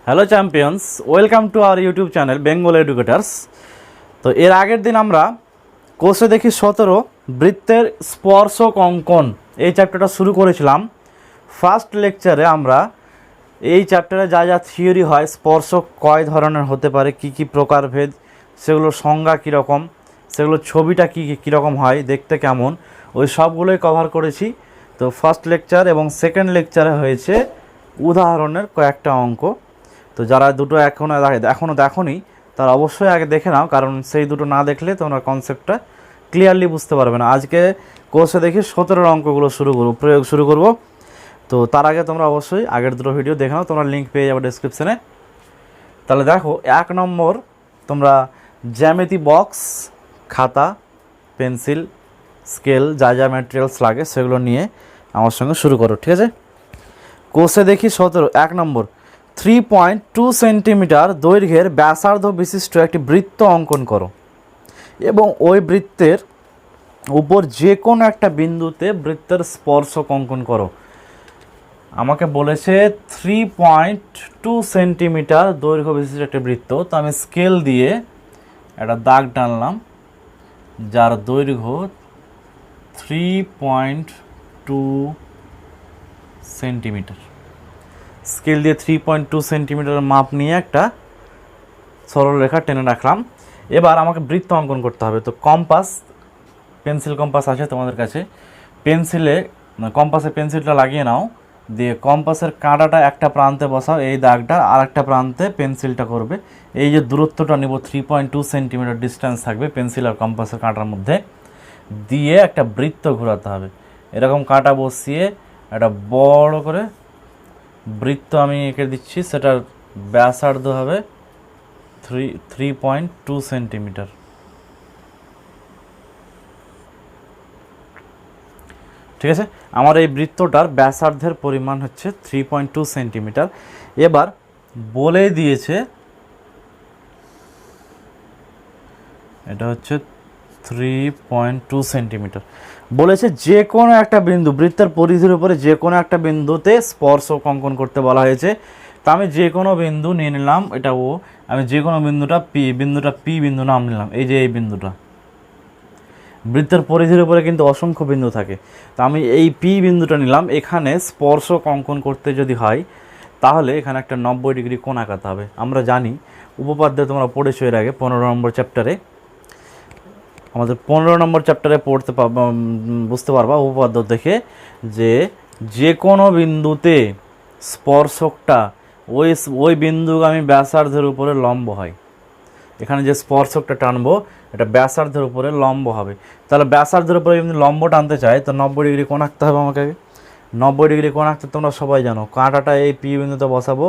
Hello champions, welcome to our YouTube channel Bengal educators. তো এর আগের দিন আমরা কোর্সে দেখি 17 বৃত্তের স্পর্শক অঙ্কন এই চ্যাপ্টারটা শুরু করেছিলাম। ফার্স্ট লেকচারে আমরা এই চ্যাপ্টারে যা যা থিওরি হয়, স্পর্শক কয় ধরনের হতে পারে, কি কি প্রকারভেদ, সেগুলোর সংজ্ঞা কীরকম, সেগুলোর ছবিটা কীরকম হয়, দেখতে কেমন, ওই সবগুলোই কভার করেছি। তো ফার্স্ট লেকচার এবং সেকেন্ড লেকচারে হয়েছে উদাহরণের কয়েকটা অঙ্ক। তো যারা দুটো এখনও দেখোনি তারা অবশ্যই আগে দেখে নাও, কারণ সেই দুটো না দেখলে তোমরা কনসেপ্টটা ক্লিয়ারলি বুঝতে পারবে না। আজকে কোর্সে দেখি 17 অঙ্কগুলো প্রয়োগ শুরু করব। তো তার আগে তোমরা অবশ্যই আগের দুটো ভিডিও দেখে নাও, তোমরা লিঙ্ক পেয়ে যাবে ডেসক্রিপশানে। তাহলে দেখো, 1 নম্বর তোমরা জ্যামিতি বক্স, খাতা, পেন্সিল, স্কেল, যা যা ম্যাটেরিয়ালস লাগে সেগুলো নিয়ে আমার সঙ্গে শুরু করো, ঠিক আছে? কোর্সে দেখি 17 1 নম্বর 3.2 সেন্টিমিটার দৈর্ঘ্যের ব্যাসার্ধ বিশিষ্ট একটি বৃত্ত অঙ্কন করো এবং ওই বৃত্তের উপর যে কোনো একটা বিন্দুতে বৃত্তের স্পর্শক অঙ্কন করো। আমাকে বলেছে 3.2 সেন্টিমিটার দৈর্ঘ্য বিশিষ্ট একটি বৃত্ত। তো আমি স্কেল দিয়ে একটা দাগ টানলাম যার দৈর্ঘ্য 3.2 সেন্টিমিটার। স্কেল দিয়ে 3.2 সেন্টিমিটার মাপ নিয়ে একটা সরলরেখা টেনে রাখলাম। এবার আমাকে বৃত্ত অঙ্কন করতে হবে। তো কম্পাস, পেন্সিল কম্পাস আছে তোমাদের কাছে, কম্পাসে পেন্সিলটা লাগিয়ে নাও, দিয়ে কম্পাসের কাঁটাটা একটা প্রান্তে বসাও, এই দাগটা আর একটা প্রান্তে পেন্সিলটা করবে। এই যে দূরত্বটা নিব 3.2 সেন্টিমিটার ডিস্টেন্স থাকবে পেন্সিল আর কম্পাসের কাঁটার মধ্যে, দিয়ে একটা বৃত্ত ঘোরাতে হবে। এরকম কাঁটা বসিয়ে একটা বড় করে বৃত্ত আমি এঁকে দিচ্ছি, সেটার ব্যাসার্ধ হবে 3.2 সেন্টিমিটার। ঠিক আছে, আমার এই বৃত্তটার ব্যাসার্ধের পরিমাণ হচ্ছে 3.2 সেন্টিমিটার। এবার বলে দিয়েছে এটা হচ্ছে 3.2 সেন্টিমিটার। বলেছে যে কোনো একটা বিন্দু, বৃত্তের পরিধির উপরে যে কোনো একটা বিন্দুতে স্পর্শক অঙ্কন করতে বলা হয়েছে। তা আমি যে কোনো বিন্দু নিয়ে নিলাম, এটা ও, আমি যে কোনো বিন্দুটা পি বিন্দু নাম নিলাম। এই যে এই বিন্দুটা, বৃত্তের পরিধির উপরে কিন্তু অসংখ্য বিন্দু থাকে, তো আমি এই পি বিন্দুটা নিলাম। এখানে স্পর্শক অঙ্কন করতে যদি হয় তাহলে এখানে একটা 90 ডিগ্রি কোণ আঁকাতে হবে। আমরা জানি, উপপাদ্য তোমরা পড়েছো এর আগে 15 নম্বর চ্যাপ্টারে। আমাদের 15 নম্বর চ্যাপ্টারে বুঝতে পারবা উপপাদ্য দেখে, যে কোনো বিন্দুতে স্পর্শকটা ওই বিন্দুগামী ব্যাসার্ধের উপরে লম্ব হয়। এখানে যে স্পর্শকটা টানবো এটা ব্যাসার্ধের উপরে লম্ব হবে। তাহলে ব্যাসার্ধের উপরে যদি লম্ব টানতে চাই তো 90 ডিগ্রি কোণ আঁকতে হবে আমাকে। 90 ডিগ্রি কোণ আঁকতে তোমরা সবাই জানো, কাঁটাটা এই পি বিন্দুতে বসাবো,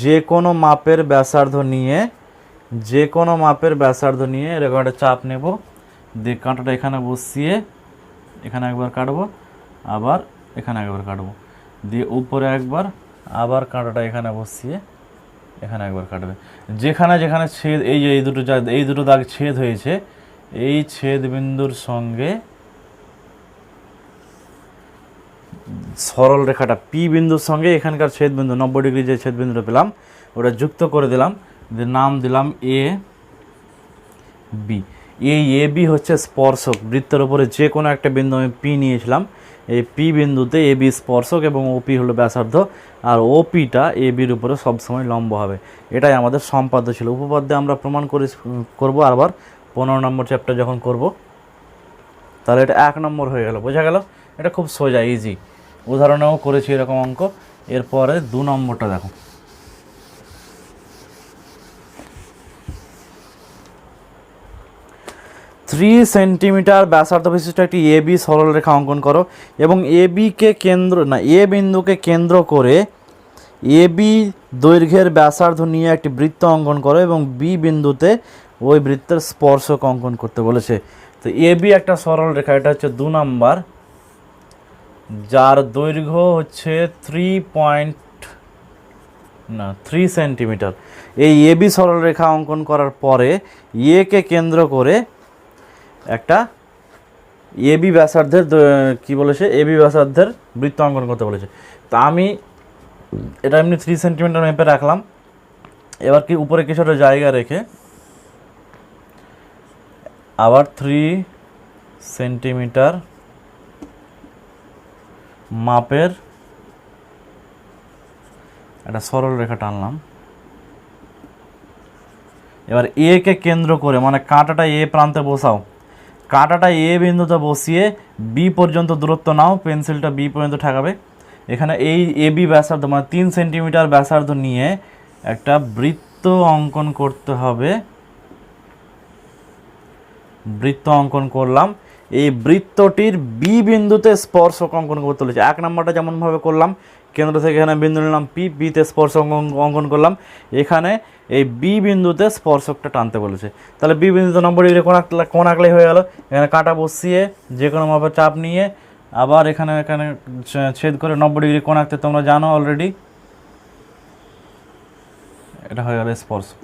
যে কোনো মাপের ব্যাসার্ধ নিয়ে এরকম একটা চাপ নেব, দিয়ে কাঁটাটা এখানে বসিয়ে এখানে একবার কাটবো, আবার এখানে একবার কাটবো, দিয়ে উপরে একবার, আবার কাঁটাটা এখানে বসিয়ে এখানে একবার কাটবে। যেখানে যেখানে ছেদ, এই যে এই দুটো দাগ ছেদ হয়েছে, এই ছেদ বিন্দুর সঙ্গে সরল রেখাটা পি বিন্দুর সঙ্গে এখানকার ছেদ বিন্দু 90 ডিগ্রি যে ছেদ বিন্দুটা পেলাম ওটা যুক্ত করে দিলাম, দিয়ে নাম দিলাম এ বি। এই এ বি হচ্ছে স্পর্শক। বৃত্তের উপরে যে কোনো একটা বিন্দু আমি পি নিয়েছিলাম, এই পি বিন্দুতে এ বি স্পর্শক এবং ওপি হলো ব্যাসার্ধ, আর ওপিটা এ বির উপরে সবসময় লম্ব হবে। এটাই আমাদের সম্পাদ্য ছিল। উপপাদ্যে আমরা প্রমাণ করবো আবার 15 নম্বর চ্যাপ্টার যখন করব। তাহলে এটা 1 নম্বর হয়ে গেল, বোঝা গেল? এটা খুব সোজা, ইজি। উদাহরণেও করেছি এরকম অঙ্ক। এরপরে 2 নম্বরটা দেখো। 3 সেন্টিমিটার ব্যাসার্ধ বিশিষ্ট একটি এ বি সরলরেখা অঙ্কন করো এবং এ বিন্দুকে কেন্দ্র করে এ বি দৈর্ঘ্যের ব্যাসার্ধ নিয়ে একটি বৃত্ত অঙ্কন করো এবং বি বিন্দুতে ওই বৃত্তের স্পর্শক অঙ্কন করতে বলেছে। তো এ বি একটা সরলরেখা, এটা হচ্ছে 2 নম্বর, যার দৈর্ঘ্য হচ্ছে 3 সেন্টিমিটার। এই এ বি সরলরেখা অঙ্কন করার পরে এ কে কেন্দ্র করে একটা এ বি ব্যাসার্ধের বৃত্ত অঙ্কন করতে বলেছে। তা আমি এটা এমনি 3 সেন্টিমিটার মেপে রাখলাম, এবার কি উপরে কিছুটা জায়গা রেখে আবার 3 সেন্টিমিটার মাপের একটা সরল রেখা টানলাম। এবার এ কে কেন্দ্র করে মানে কাঁটাটা এ প্রান্তে বসাও, কাঁটাটা এ বিন্দুতে বসিয়ে বি পর্যন্ত দূরত্ব নাও, পেন্সিলটা বি পর্যন্ত ঠেকাবে। এখানে এই এ বি ব্যাসার্ধ মানে 3 সেন্টিমিটার ব্যাসার্ধ নিয়ে একটা বৃত্ত অঙ্কন করতে হবে। বৃত্ত অঙ্কন করলাম, এই বৃত্তটির বি বিন্দুতে স্পর্শক অঙ্কন করতে হয়েছে। 1 নম্বরটা যেমনভাবে করলাম, কেন্দ্র থেকে এখানে বিন্দু নিলাম পি, বিতে স্পর্শক অঙ্কন করলাম, এখানে এই বি বিন্দুতে স্পর্শকটা টানতে বলেছে। তাহলে বি বিন্দুতে 90 ডিগ্রি কোণ আঁকলেই হয়ে গেল। এখানে কাঁটা বসিয়ে যে কোনো মাপের চাপ নিয়ে আবার এখানে ছেদ করে 90 ডিগ্রি কোণ আঁকতে তোমরা জানো অলরেডি। এটা হয়ে গেল স্পর্শক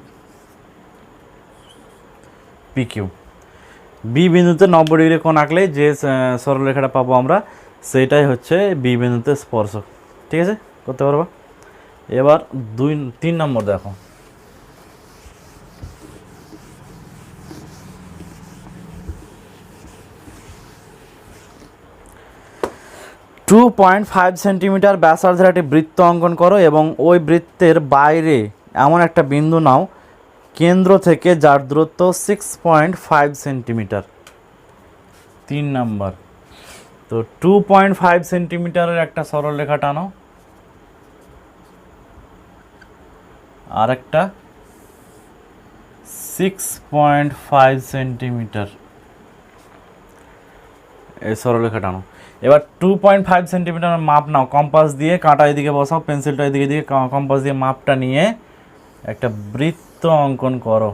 পি কিউ। বি বিন্দুতে 90 ডিগ্রি কোণ আঁকলে যে সরলরেখাটা পাবো আমরা, সেইটাই হচ্ছে বি বিন্দুতে স্পর্শক। ঠিক আছে, করতে পারবা। এবার 3 নম্বর দেখো, .5 সেন্টিমিটার ব্যাসার্ধের একটি বৃত্ত অঙ্কন করো এবং ওই বৃত্তের বাইরে এমন একটা বিন্দু নাও কেন্দ্র থেকে যার দূরত্ব 6.5 সেন্টিমিটার। 3 নম্বর, তো 2.5 সেন্টিমিটারের একটা সরল রেখা টানো, আর একটা 6.5 সেন্টিমিটার এই সরল রেখা টানো। এবার 2.5 সেন্টিমিটার মাপ নাও, কম্পাস দিয়ে কাঁটা এদিকে বসাও, পেন্সিলটা এদিকে দিয়ে কম্পাস দিয়ে মাপটা নিয়ে একটা বৃত্ত অঙ্কন করো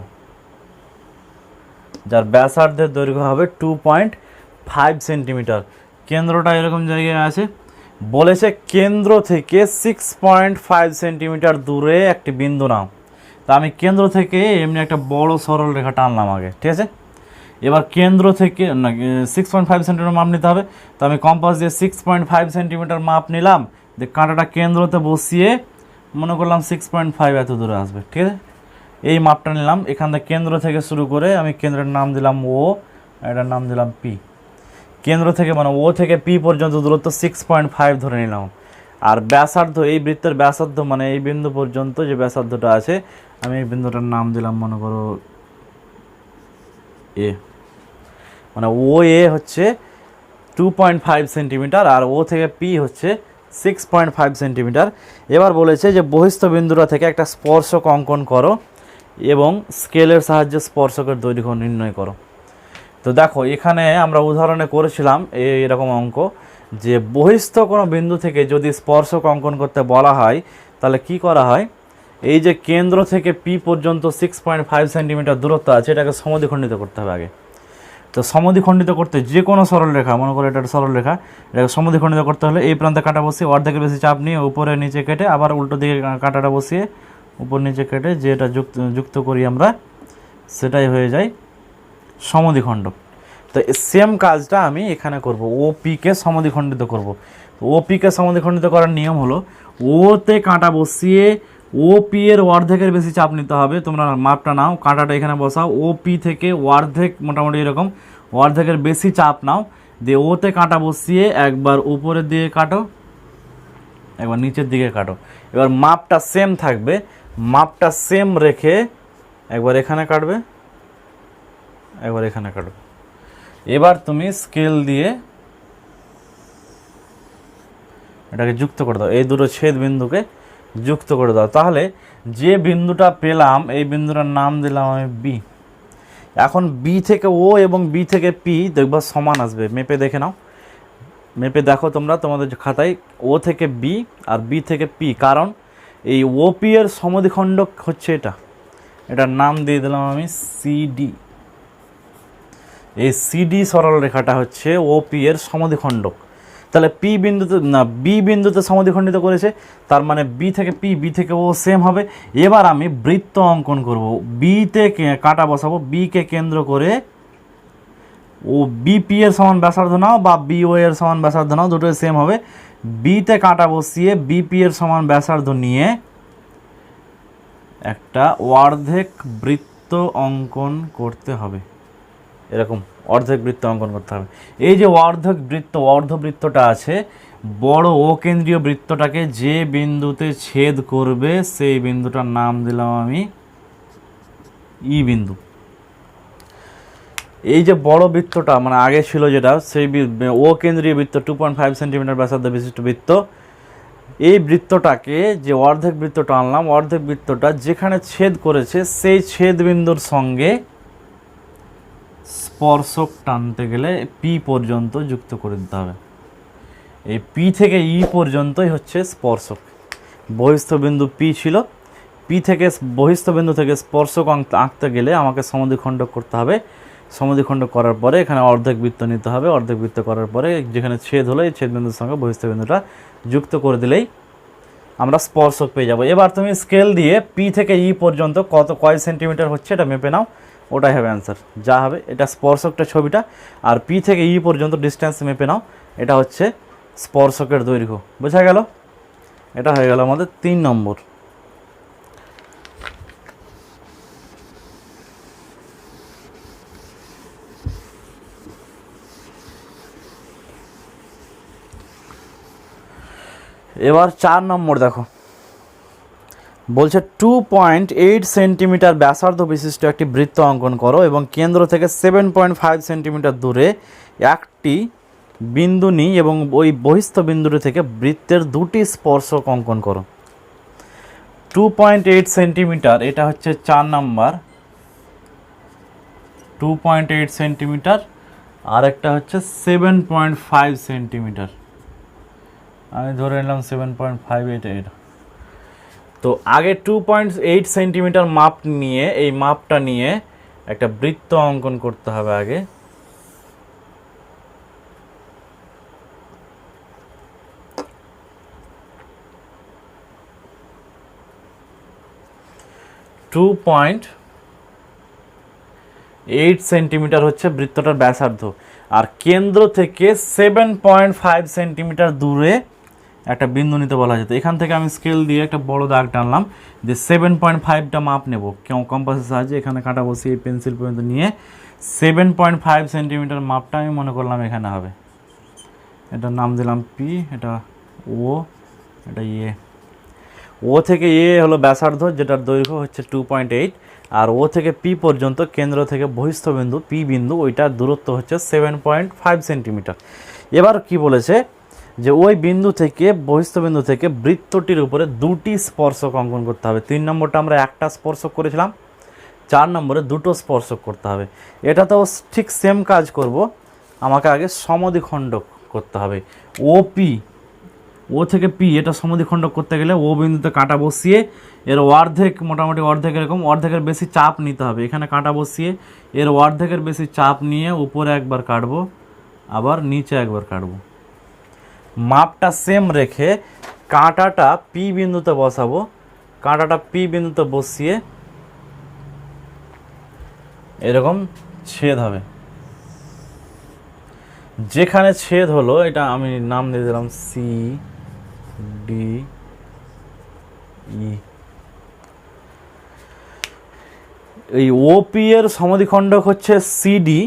যার ব্যাসার্ধের দৈর্ঘ্য হবে 2.5 সেন্টিমিটার। কেন্দ্রটা এরকম জায়গায় আছে, বলেছে কেন্দ্র থেকে 6.5 সেন্টিমিটার দূরে একটি বিন্দু নাও। তা আমি কেন্দ্র থেকে এমনি একটা বড় সরল রেখা টানলাম আগে, ঠিক আছে। এবার কেন্দ্র থেকে 6.5 সেন্টিমিটার মাপ নিতে হবে। তো আমি কম্পাস দিয়ে 6.5 সেন্টিমিটার মাপ নিলাম, যে কাঁটাটা কেন্দ্রতে বসিয়ে মনে করলাম 6.5 এত দূরে আসবে, ঠিক আছে। এই মাপটা নিলাম, এখান থেকে কেন্দ্র থেকে শুরু করে আমি কেন্দ্রের নাম দিলাম ও, এটার নাম দিলাম পি। কেন্দ্র থেকে মানে ও থেকে পি পর্যন্ত দূরত্ব 6.5 ধরে নিলাম। আর ব্যাসার্ধ, এই বৃত্তের ব্যাসার্ধ মানে এই বিন্দু পর্যন্ত যে ব্যাসার্ধটা আছে, আমি এই বিন্দুটার নাম দিলাম মনে করো এ। মানে ও এ হচ্ছে 2.5 সেন্টিমিটার আর ও থেকে পি হচ্ছে 6.5 সেন্টিমিটার। এবার বলেছে যে বহিস্থ বিন্দুটা থেকে একটা স্পর্শক অঙ্কন করো এবং স্কেলের সাহায্যে স্পর্শকের দৈর্ঘ্য নির্ণয় করো। তো দেখো এখানে আমরা উদাহরণে করেছিলাম এরকম অঙ্ক, যে বহিস্থ কোনো বিন্দু থেকে যদি স্পর্শক অঙ্কন করতে বলা হয় তাহলে কি করা হয়, এই যে কেন্দ্র থেকে পি পর্যন্ত 6.5 সেন্টিমিটার দূরত্ব আছে, এটাকে সমদ্বিখণ্ডিত করতে হবে আগে। তো সমদ্বিখণ্ডিত করতে যে কোনো সরল রেখা, মনে করো এটা সরল রেখা, এটাকে সমদ্বিখণ্ডিত করতে হলে এই প্রান্তে কাঁটা বসিয়ে অর্ধেকের বেশি চাপ নিয়ে উপরে নিচে কেটে আবার উল্টো দিকে কাঁটাটা বসিয়ে উপর নিচে কেটে যেটা যুক্ত করি আমরা, সেটাই হয়ে যায় সমদ্বিখণ্ডক। তো সেম কাজটা আমি এখানে করব, ওপিকে সমদ্বিখণ্ডিত করব। ওপিকে সমদ্বিখণ্ডিত করার নিয়ম হলো, ওতে কাঁটা বসিয়ে ওপি এর অর্ধেকের বেশি চাপ নিতে হবে। তোমরা মাপটা নাও, কাঁটাটা এখানে বসাও, ওপি থেকে অর্ধেক মোটামুটি এরকম অর্ধেকের বেশি চাপ নাও, দিয়ে ওতে কাঁটা বসিয়ে একবার উপরের দিকে কাটো, একবার নিচের দিকে কাটো। এবার মাপটা সেম থাকবে, মাপটা সেম রেখে একবার এখানে কাটবে, একবার এখানে কাটবে। এবার তুমি স্কেল দিয়ে এটাকে যুক্ত করে দাও, এই দুটো ছেদ বিন্দুকে যুক্ত করে দাও। তাহলে যে বিন্দুটা পেলাম এই বিন্দুটার নাম দিলাম আমি বি। এখন বি থেকে ও এবং বি থেকে পি দেখবা সমান আসবে, মেপে দেখে নাও, মেপে দেখো তোমরা তোমাদের খাতায় ও থেকে বি আর বি থেকে পি, কারণ এই ওপি এর সমদ্বিখণ্ডক হচ্ছে এটার নাম দিয়ে দিলাম আমি সিডি। এই সিডি সরল রেখাটা হচ্ছে ওপি এর সমদ্বিখণ্ডক। তাহলে পি বিন্দুতে না বি বিন্দুতে সমদ্বিখণ্ডিত করেছে, তার মানে বি থেকে পি, বি থেকে ও সেম হবে। এবার আমি বৃত্ত অঙ্কন করব, বিতে কাঁটা বসাবো, বিকে কেন্দ্র করে ও বিপি এর সমান ব্যাসার্ধ নাও বা বিও এর সমান ব্যাসার্ধ নাও, দুটোই সেম হবে। বিতে কাঁটা বসিয়ে বিপি এর সমান ব্যাসার্ধ নিয়ে একটা অর্ধেক বৃত্ত অঙ্কন করতে হবে, এরকম অর্ধেক বৃত্ত অঙ্কন করতে হবে। এই যে অর্ধবৃত্তটা আছে, বড় ও কেন্দ্রীয় বৃত্তটাকে যে বিন্দুতে ছেদ করবে সেই বিন্দুটার নাম দিলাম আমি ই বিন্দু। এই যে বড় বৃত্তটা মানে আগে ছিল যেটা, সেই ও কেন্দ্রীয় বৃত্ত 2.5 সেন্টিমিটার ব্যাসার্ধ বিশিষ্ট বৃত্ত, এই বৃত্তটাকে যে অর্ধেক বৃত্তটা আনলাম, অর্ধেক বৃত্তটা যেখানে ছেদ করেছে সেই ছেদ বিন্দুর সঙ্গে স্পর্শক টানতে গেলে পি পর্যন্ত যুক্ত করে দিতে হবে। এই পি থেকে ই পর্যন্তই হচ্ছে স্পর্শক। বহিস্থ বিন্দু পি ছিল, পি থেকে বহিস্থ বিন্দু থেকে স্পর্শক আঁকতে গেলে আমাকে সমদ্বিখণ্ডক করতে হবে। সমদ্বিখণ্ডক করার পরে এখানে অর্ধেক বৃত্ত নিতে হবে। অর্ধেক বৃত্ত করার পরে যেখানে ছেদ হলো এই ছেদ বিন্দুর সঙ্গে বহিস্থ বিন্দুটা যুক্ত করে দিলেই আমরা স্পর্শক পেয়ে যাব। এবার তুমি স্কেল দিয়ে পি থেকে ই পর্যন্ত কয় সেন্টিমিটার হচ্ছে এটা মেপে নাও, ওটাই হবে অ্যান্সার। যা হবে এটা স্পর্শকটা ছবিটা, আর পি থেকে ই পর্যন্ত ডিস্টেন্স মেপে নাও, এটা হচ্ছে স্পর্শকের দৈর্ঘ্য। বোঝা গেল? এটা হয়ে গেল আমাদের 3 নম্বর। এবার 4 নম্বর দেখো, বলছে 2.8 সেন্টিমিটার ব্যাসার্ধ বিশিষ্ট একটি বৃত্ত অঙ্কন করো এবং কেন্দ্র থেকে 7.5 সেন্টিমিটার দূরে একটি বিন্দু নিই এবং ওই বহিস্থ বিন্দুটি থেকে বৃত্তের দুটি স্পর্শক অঙ্কন করো। 2.8 সেন্টিমিটার, এটা হচ্ছে 4 নাম্বার। 2.8 সেন্টিমিটার আর একটা হচ্ছে 7.5 সেন্টিমিটার। আমি ধরে নিলাম 7.5, এটা। তো আগে 2.8 সেন্টিমিটার মাপ নিয়ে, এই মাপটা নিয়ে একটা বৃত্ত অঙ্কন করতে হবে আগে। সেন্টিমিটার হচ্ছে বৃত্তটার ব্যাসার্ধ, আর কেন্দ্র থেকে 7.5 সেন্টিমিটার দূরে একটা বিন্দু নিতে বলা যেত। এখান থেকে আমি স্কেল দিয়ে একটা বড় দাগ টানলাম, যে 7.5টা মাপ নেব কম্পাসের সাহায্যে। এখানে কাটা বসিয়ে পেন্সিল পর্যন্ত নিয়ে 7.5 সেন্টিমিটার মাপটা আমি মনে করলাম এখানে হবে। এটার নাম দিলাম পি, এটা ও, এটা এ। ও থেকে এ হলো ব্যাসার্ধ, যেটার দৈর্ঘ্য হচ্ছে 2.8, আর ও থেকে পি পর্যন্ত কেন্দ্র থেকে বহিস্থ বিন্দু পি বিন্দু, ওইটার দূরত্ব হচ্ছে 7.5 সেন্টিমিটার। এবার কি বলেছে, যে ওই বিন্দু থেকে বহিস্থ বিন্দু থেকে বৃত্তটির উপরে দুটি স্পর্শক অঙ্কন করতে হবে। 3 নম্বরটা আমরা একটা স্পর্শক করেছিলাম, 4 নম্বরে দুটো স্পর্শক করতে হবে। এটাতেও ঠিক সেম কাজ করব, আমাকে আগে সমদ্বিখণ্ডক করতে হবে। ও থেকে পি, এটা সমদ্বিখণ্ডক করতে গেলে ও বিন্দুতে কাঁটা বসিয়ে এর অর্ধেক, মোটামুটি অর্ধেক, এরকম অর্ধেকের বেশি চাপ নিতে হবে। এখানে কাঁটা বসিয়ে এর অর্ধেকের বেশি চাপ নিয়ে উপরে একবার কাটবো, আবার নিচে একবার কাটবো। মাপটা সেম রেখে কাঁটাটা পি বিন্দুতে বসাবো। কাঁটাটা পি বিন্দুতে বসিয়ে এরকম ছেদ হবে। যেখানে ছেদ হলো এটা আমি নাম দিয়ে দিলাম সি ডি ই। এই ওপি এর সমদ্বিখণ্ডক হচ্ছে সিডি,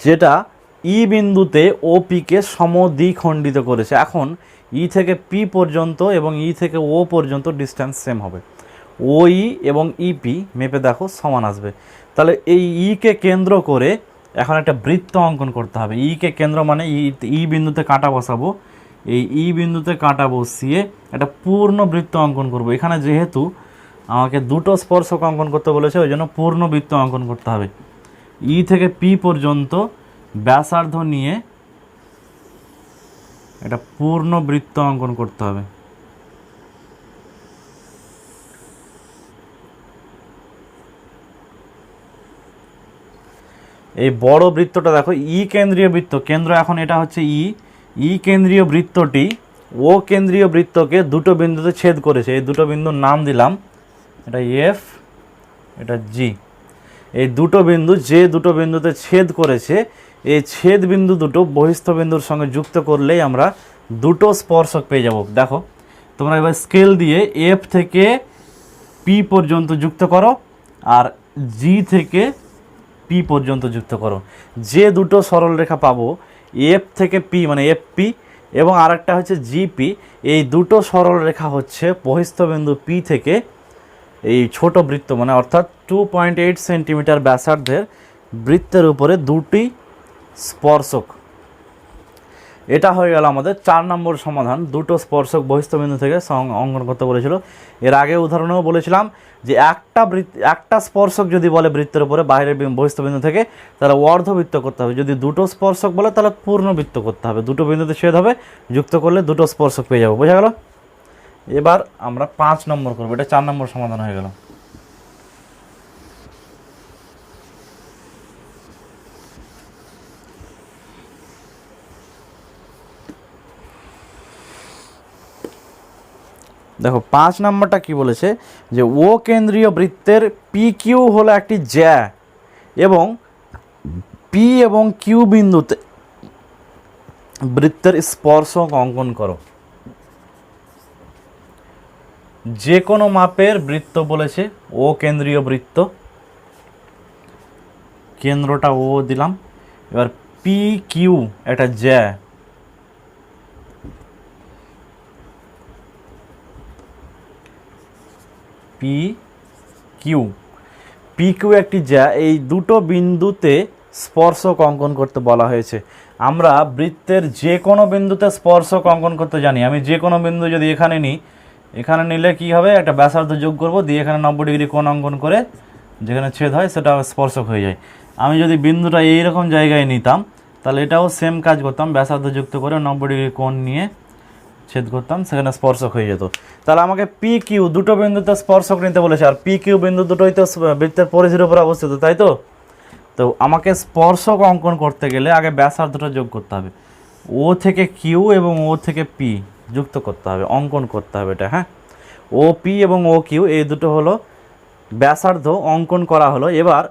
যেটা ই বিন্দুতে ওপিকে সমদ্বিখণ্ডিত করেছে। এখন ই থেকে পি পর্যন্ত এবং ই থেকে ও পর্যন্ত ডিস্টেন্স সেম হবে। ওই এবং ইপি মেপে দেখো সমান আসবে। তাহলে এই ইকে কেন্দ্র করে এখন একটা বৃত্ত অঙ্কন করতে হবে। ইকে কেন্দ্র মানে ই বিন্দুতে কাঁটা বসাবো, এই ই বিন্দুতে কাঁটা বসিয়ে একটা পূর্ণ বৃত্ত অঙ্কন করব। এখানে যেহেতু আমাকে দুটো স্পর্শক অঙ্কন করতে বলেছে, ওই জন্য পূর্ণ বৃত্ত অঙ্কন করতে হবে। ই থেকে পি পর্যন্ত ব্যাসার্ধ নিয়ে এটা পূর্ণ বৃত্ত অঙ্কন করতে হবে। এই বড় বৃত্তটা দেখো, ই কেন্দ্রীয় বৃত্ত, কেন্দ্র এখন এটা হচ্ছে ই কেন্দ্রীয় বৃত্তটি ও কেন্দ্রীয় বৃত্তকে দুটো বিন্দুতে ছেদ করেছে। এই দুটো বিন্দুর নাম দিলাম, এটা এফ, এটা জি। এই দুটো বিন্দু যে দুটো বিন্দুতে ছেদ করেছে, এই ছেদ বিন্দু দুটো বহিস্থ বিন্দুর সঙ্গে যুক্ত করলেই আমরা দুটো স্পর্শক পেয়ে যাব। দেখো তোমরা এবার স্কেল দিয়ে এফ থেকে পি পর্যন্ত যুক্ত করো আর জি থেকে পি পর্যন্ত যুক্ত করো। যে দুটো সরলরেখা পাবো এফ থেকে পি মানে এফ পি এবং আরেকটা হচ্ছে জিপি, এই দুটো সরলরেখা হচ্ছে বহিস্থবিন্দু পি থেকে এই ছোট বৃত্ত মানে অর্থাৎ 2.8 সেন্টিমিটার ব্যাসার্ধের বৃত্তের উপরে দুটি স্পর্শক। এটা হয়ে গেল আমাদের 4 নম্বর সমাধান। দুটো স্পর্শক বহিস্থবিন্দু থেকে অঙ্কন করতে বলেছিল। এর আগে উদাহরণেও বলেছিলাম যে একটা স্পর্শক যদি বলে বৃত্তের উপরে বাইরের বহিস্থবিন্দু থেকে, তাহলে অর্ধবৃত্ত করতে হবে। যদি দুটো স্পর্শক বলে তাহলে পূর্ণবৃত্ত করতে হবে। দুটো বিন্দুতে ছেদ হবে, যুক্ত করলে দুটো স্পর্শক পেয়ে যাবো। বোঝা গেল? এবার আমরা 5 নম্বর করবো। এটা 4 নম্বর সমাধান হয়ে গেল। দেখো 5 নম্বরটা কি বলেছে যে ও কেন্দ্রীয় বৃত্তের পি কিউ হলো একটি জ্যা এবং পি এবং কিউ বিন্দুতে বৃত্তের স্পর্শক অঙ্কন করো। যে কোনো মাপের বৃত্ত বলেছে, ও কেন্দ্রীয় বৃত্ত, কেন্দ্রটা ও দিলাম। এবার পি কিউ একটা জ্যা, পি কিউ একটি জ্যা, এই দুটো বিন্দুতে স্পর্শক অঙ্কন করতে বলা হয়েছে। আমরা বৃত্তের যে কোনো বিন্দুতে স্পর্শক অঙ্কন করতে জানি। আমি যে কোনো বিন্দু যদি এখানে নিই, এখানে নিলে কি হবে, একটা ব্যাসার্ধ যোগ করব, দিয়ে এখানে 90 ডিগ্রি কোণ অঙ্কন করে যেখানে ছেদ হয় সেটা স্পর্শক হয়ে যায়। আমি যদি বিন্দুটা এইরকম জায়গায় নিতাম তাহলে এটাও সেম কাজ করতাম, ব্যাসার্ধ যুক্ত করে 90 ডিগ্রি কোণ নিয়ে ছেদ করতাম, সেখানে স্পর্শক হয়ে যেত। তাহলে আমাকে পি কিউ দুটো বিন্দুতে স্পর্শক নিতে বলেছে, আর পি কিউ বিন্দু দুটোই তো বৃত্তের পরিধির উপর অবস্থিত, তাই তো? তো আমাকে স্পর্শক অঙ্কন করতে গেলে আগে ব্যাসার্ধটা যোগ করতে হবে। ও থেকে কিউ এবং ও থেকে পি যুক্ত করতে হবে, অঙ্কন করতে হবে এটা। হ্যাঁ, ও পি এবং ও কিউ এই দুটো হলো ব্যাসার্ধ, অঙ্কন করা হলো। এবার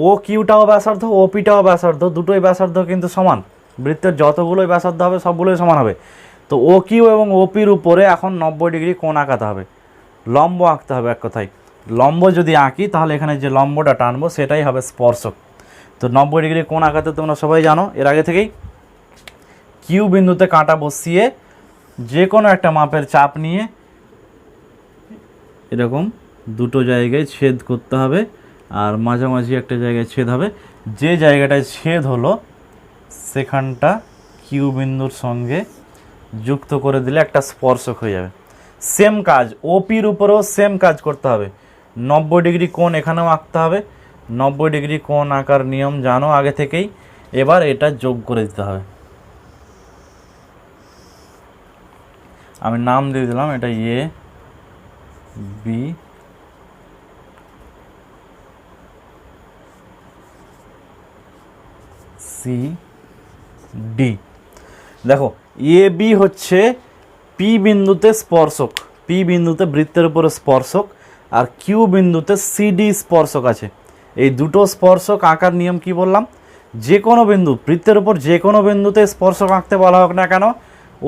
ও কিউটাও ব্যাসার্ধ, ও পিটাও ব্যাসার্ধ, দুটোই ব্যাসার্ধ কিন্তু সমান। বৃত্তের যতগুলোই ব্যাসার্ধ হবে সবগুলোই সমান হবে। তো ও কিউ এবং ওপির উপরে এখন 90 ডিগ্রি কোণ আঁকাতে হবে, লম্ব আঁকতে হবে। এক কথায় লম্ব যদি আঁকি তাহলে এখানে যে লম্বটা টানবো সেটাই হবে স্পর্শক। তো 90 ডিগ্রি কোণ আঁকাতে তোমরা সবাই জানো এর আগে থেকেই। কিউ বিন্দুতে কাঁটা বসিয়ে যে কোনো একটা মাপের চাপ নিয়ে এরকম দুটো জায়গায় ছেদ করতে হবে, আর মাঝামাঝি একটা জায়গায় ছেদ হবে। যে জায়গাটায় ছেদ হলো সেখানটা কিউ বিন্দুর সঙ্গে যুক্ত করে দিলে একটা স্পর্শক হয়ে যাবে। সেম কাজ ওপির উপরেও সেম কাজ করতে হবে, 90 ডিগ্রি কোণ এখানেও আঁকতে হবে। 90 ডিগ্রি কোণ আঁকার নিয়ম জানো আগে থেকেই। এবার এটা যোগ করে দিতে হবে। আমি নাম দিয়ে দিলাম, এটা এ বি সি ডি। দেখো এ বি হচ্ছে পি বিন্দুতে স্পর্শক, পি বিন্দুতে বৃত্তের উপরে স্পর্শক, আর কিউ বিন্দুতে সিডি স্পর্শক আছে। এই দুটো স্পর্শক আঁকার নিয়ম কি বললাম, যে কোনো বিন্দু বৃত্তের উপর যে কোনো বিন্দুতে স্পর্শক আঁকতে বলা হোক না কেন,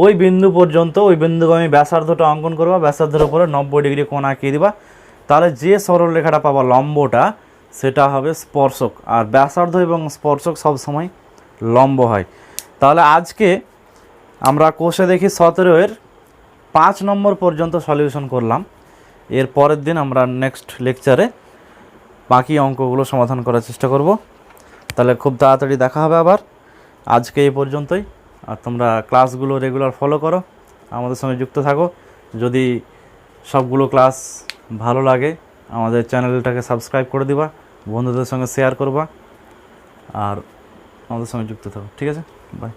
ওই বিন্দু পর্যন্ত ওই বিন্দুগামী ব্যাসার্ধটা অঙ্কন করবা, ব্যাসার্ধের উপরে 90 ডিগ্রি কোণ আঁকিয়ে দিবা। তাহলে যে সরলরেখাটা পাবা লম্বটা সেটা হবে স্পর্শক, আর ব্যাসার্ধ এবং স্পর্শক সবসময় লম্ব হয়। তাহলে আজকে আমরা কোষে দেখি 17 5 নম্বর পর্যন্ত সলিউশন করলাম। এর পরের দিন আমরা নেক্সট লেকচারে বাকি অঙ্কগুলো সমাধান করার চেষ্টা করব। তাহলে খুব তাড়াতাড়ি দেখা হবে আবার। আজকে এই পর্যন্তই। আর তোমরা ক্লাসগুলো রেগুলার ফলো করো, আমাদের সঙ্গে যুক্ত থাকো। যদি সবগুলো ক্লাস ভালো লাগে আমাদের চ্যানেলটাকে সাবস্ক্রাইব করে দিবা, বন্ধুদের সঙ্গে শেয়ার করবা, আর আমাদের সঙ্গে যুক্ত থাকো। ঠিক আছে, বাই।